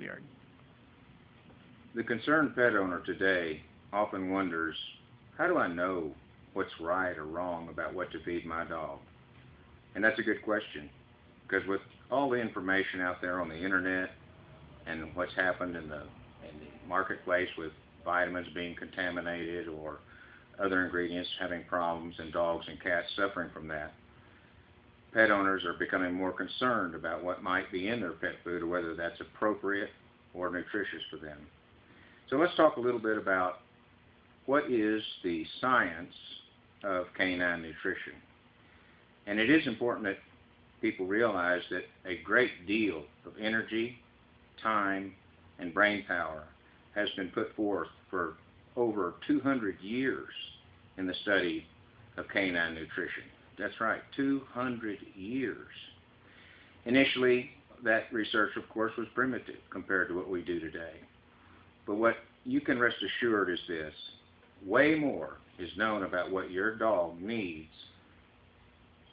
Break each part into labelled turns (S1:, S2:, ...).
S1: yard.
S2: The concerned pet owner today often wonders, how do I know what's right or wrong about what to feed my dog? And that's a good question, because with all the information out there on the internet and what's happened in the marketplace with vitamins being contaminated or other ingredients having problems and dogs and cats suffering from that, pet owners are becoming more concerned about what might be in their pet food or whether that's appropriate or nutritious for them. So let's talk a little bit about what is the science of canine nutrition. And it is important that people realize that a great deal of energy, time, and brain power has been put forth for over 200 years in the study of canine nutrition. That's right, 200 years. Initially, that research, of course, was primitive compared to what we do today. But what you can rest assured is this: way more is known about what your dog needs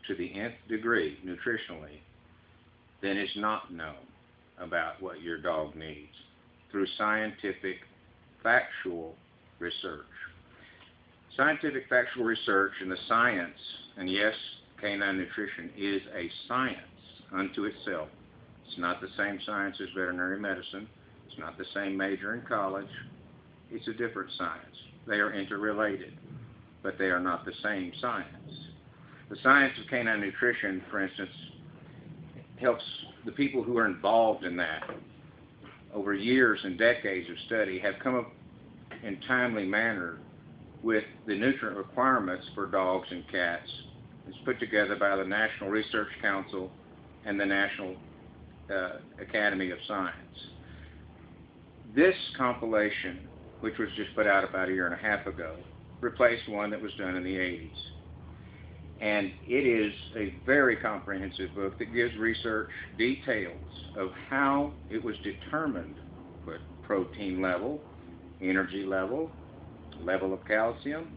S2: to the nth degree nutritionally than is not known about what your dog needs through scientific, factual research. Scientific, factual research and the science, and yes, canine nutrition is a science unto itself. It's not the same science as veterinary medicine. It's not the same major in college. It's a different science. They are interrelated, but they are not the same science. The science of canine nutrition, for instance, helps the people who are involved in that over years and decades of study have come up in timely manner with the nutrient requirements for dogs and cats. It's put together by the National Research Council and the National Academy of Science. This compilation, which was just put out about a year and a half ago, replaced one that was done in the 80s. And it is a very comprehensive book that gives research details of how it was determined, what protein level, energy level, level of calcium,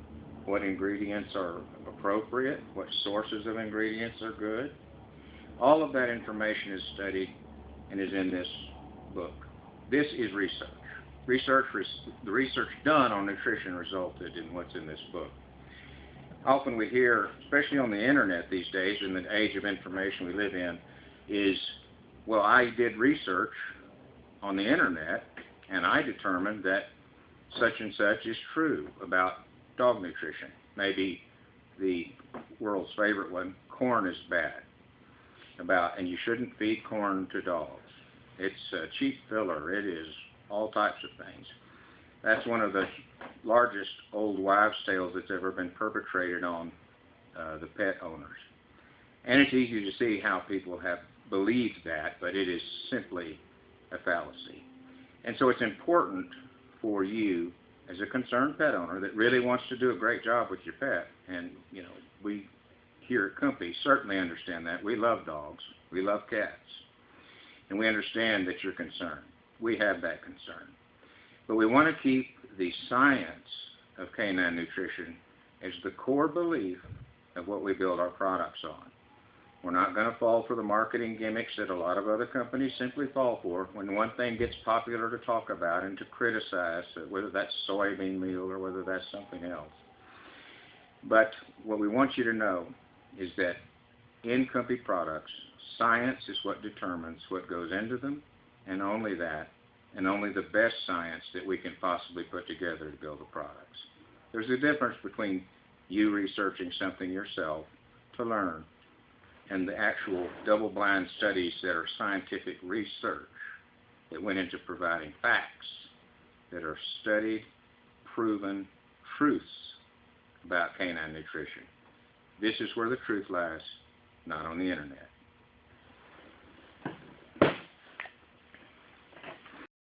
S2: what ingredients are appropriate, what sources of ingredients are good. All of that information is studied and is in this book. This is research. The research done on nutrition resulted in what's in this book. Often we hear, especially on the internet these days, in the age of information we live in, is, well, I did research on the internet and I determined that such and such is true about dog nutrition. Maybe the world's favorite one, corn is bad, and you shouldn't feed corn to dogs. It's a cheap filler. It is all types of things. That's one of the largest old wives' tales that's ever been perpetrated on the pet owners. And it's easy to see how people have believed that, but it is simply a fallacy. And so it's important for you as a concerned pet owner that really wants to do a great job with your pet. And, you know, we here at Kumpi certainly understand that. We love dogs. We love cats. And we understand that you're concerned. We have that concern. But we want to keep the science of canine nutrition as the core belief of what we build our products on. We're not going to fall for the marketing gimmicks that a lot of other companies simply fall for when one thing gets popular to talk about and to criticize, whether that's soybean meal or whether that's something else. But what we want you to know is that in Kumpi products, science is what determines what goes into them, and only that, and only the best science that we can possibly put together to build the products. There's a difference between you researching something yourself to learn and the actual double-blind studies that are scientific research that went into providing facts that are studied, proven truths about canine nutrition. This is where the truth lies, not on the internet.